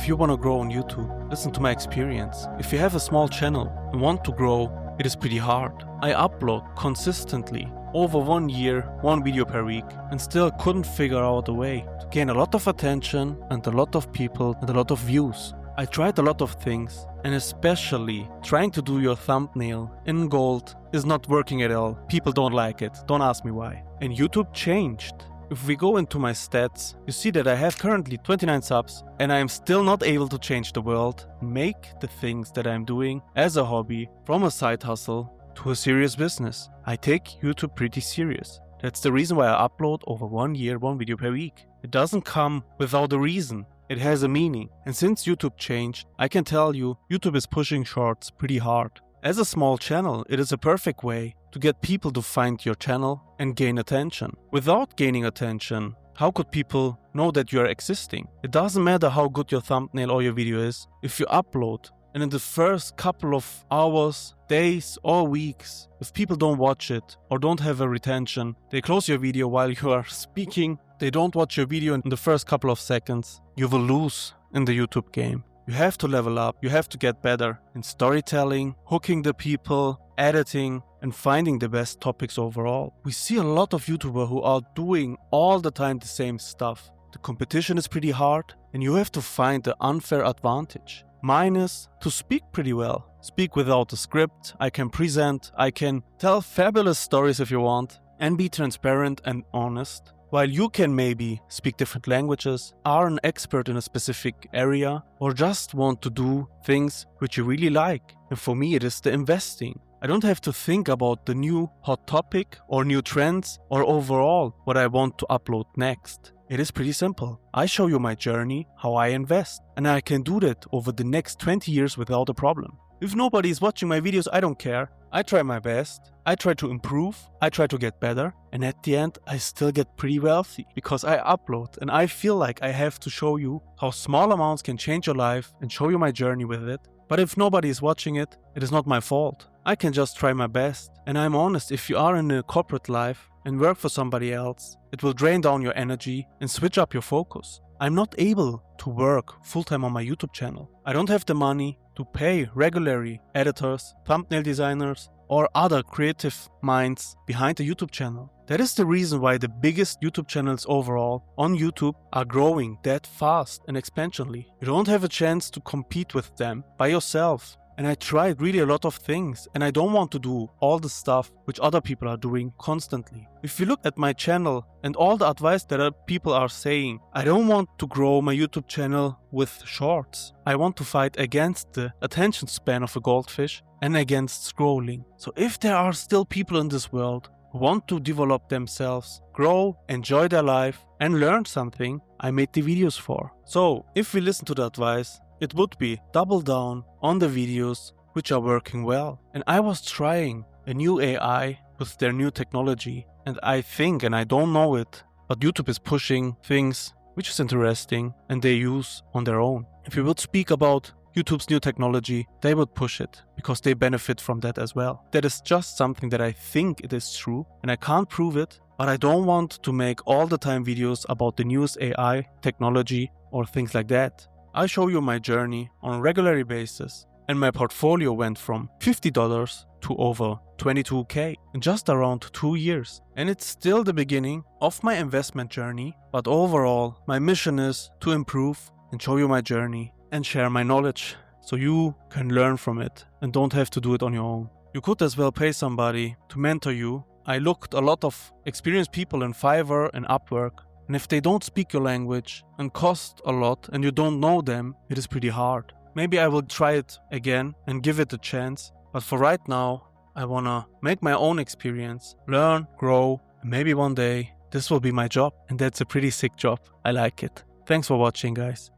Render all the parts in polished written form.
If you want to grow on YouTube, listen to my experience. If you have a small channel and want to grow, it is pretty hard. I upload consistently over 1 year, 1 video per week, and still couldn't figure out a way to gain a lot of attention and a lot of people and a lot of views. I tried a lot of things, and especially trying to do your thumbnail in gold is not working at all. People don't like it. Don't ask me why. And YouTube changed. If we go into my stats, you see that I have currently 29 subs and I am still not able to change the world, make the things that I'm doing as a hobby from a side hustle to a serious business. I take YouTube pretty serious. That's the reason why I upload over 1 year, 1 video per week. It doesn't come without a reason. It has a meaning. And since YouTube changed, I can tell you, YouTube is pushing shorts pretty hard. As a small channel, it is a perfect way to get people to find your channel and gain attention. Without gaining attention, how could people know that you are existing? It doesn't matter how good your thumbnail or your video is. If you upload and in the first couple of hours, days or weeks, if people don't watch it or don't have a retention, they close your video while you are speaking, they don't watch your video in the first couple of seconds, you will lose in the YouTube game. You have to level up, you have to get better in storytelling, hooking the people, editing, and finding the best topics overall. We see a lot of YouTubers who are doing all the time the same stuff. The competition is pretty hard, and you have to find the unfair advantage. Mine is to speak pretty well. Speak without a script, I can present, I can tell fabulous stories if you want, and be transparent and honest. While you can maybe speak different languages, are an expert in a specific area, or just want to do things which you really like. And for me, it is the investing. I don't have to think about the new hot topic or new trends or overall what I want to upload next. It is pretty simple. I show you my journey, how I invest, and I can do that over the next 20 years without a problem. If nobody is watching my videos, I don't care. I try my best, I try to improve, I try to get better, and at the end I still get pretty wealthy because I upload and I feel like I have to show you how small amounts can change your life and show you my journey with it. But if nobody is watching it, it is not my fault. I can just try my best. And I'm honest, if you are in a corporate life and work for somebody else, it will drain down your energy and switch up your focus. I'm not able to work full-time on my YouTube channel. I don't have the money to pay regularly editors, thumbnail designers, or other creative minds behind the YouTube channel. That is the reason why the biggest YouTube channels overall on YouTube are growing that fast and exponentially. You don't have a chance to compete with them by yourself. And I tried really a lot of things, and I don't want to do all the stuff which other people are doing constantly. If you look at my channel and all the advice that people are saying, I don't want to grow my YouTube channel with shorts. I want to fight against the attention span of a goldfish and against scrolling. So if there are still people in this world who want to develop themselves, grow, enjoy their life, and learn something, I made the videos for. So if we listen to the advice, it would be double down on the videos which are working well. And I was trying a new AI with their new technology. And I think, and I don't know it, but YouTube is pushing things which is interesting and they use on their own. If we would speak about YouTube's new technology, they would push it because they benefit from that as well. That is just something that I think it is true and I can't prove it, but I don't want to make all the time videos about the newest AI technology or things like that. I show you my journey on a regular basis, and my portfolio went from $50 to over $22K in just around 2 years. And it's still the beginning of my investment journey, but overall my mission is to improve and show you my journey and share my knowledge so you can learn from it and don't have to do it on your own. You could as well pay somebody to mentor you. I looked a lot of experienced people in Fiverr and Upwork. And if they don't speak your language and cost a lot and you don't know them, it is pretty hard. Maybe I will try it again and give it a chance. But for right now, I wanna make my own experience, learn, grow, and maybe one day this will be my job. And that's a pretty sick job. I like it. Thanks for watching, guys.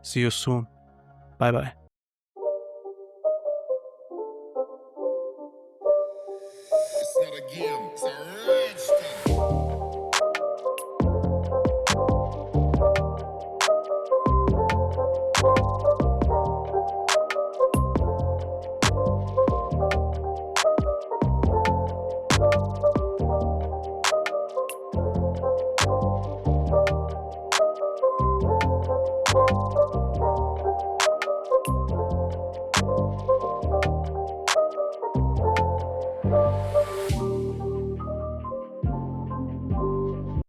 See you soon. Bye bye.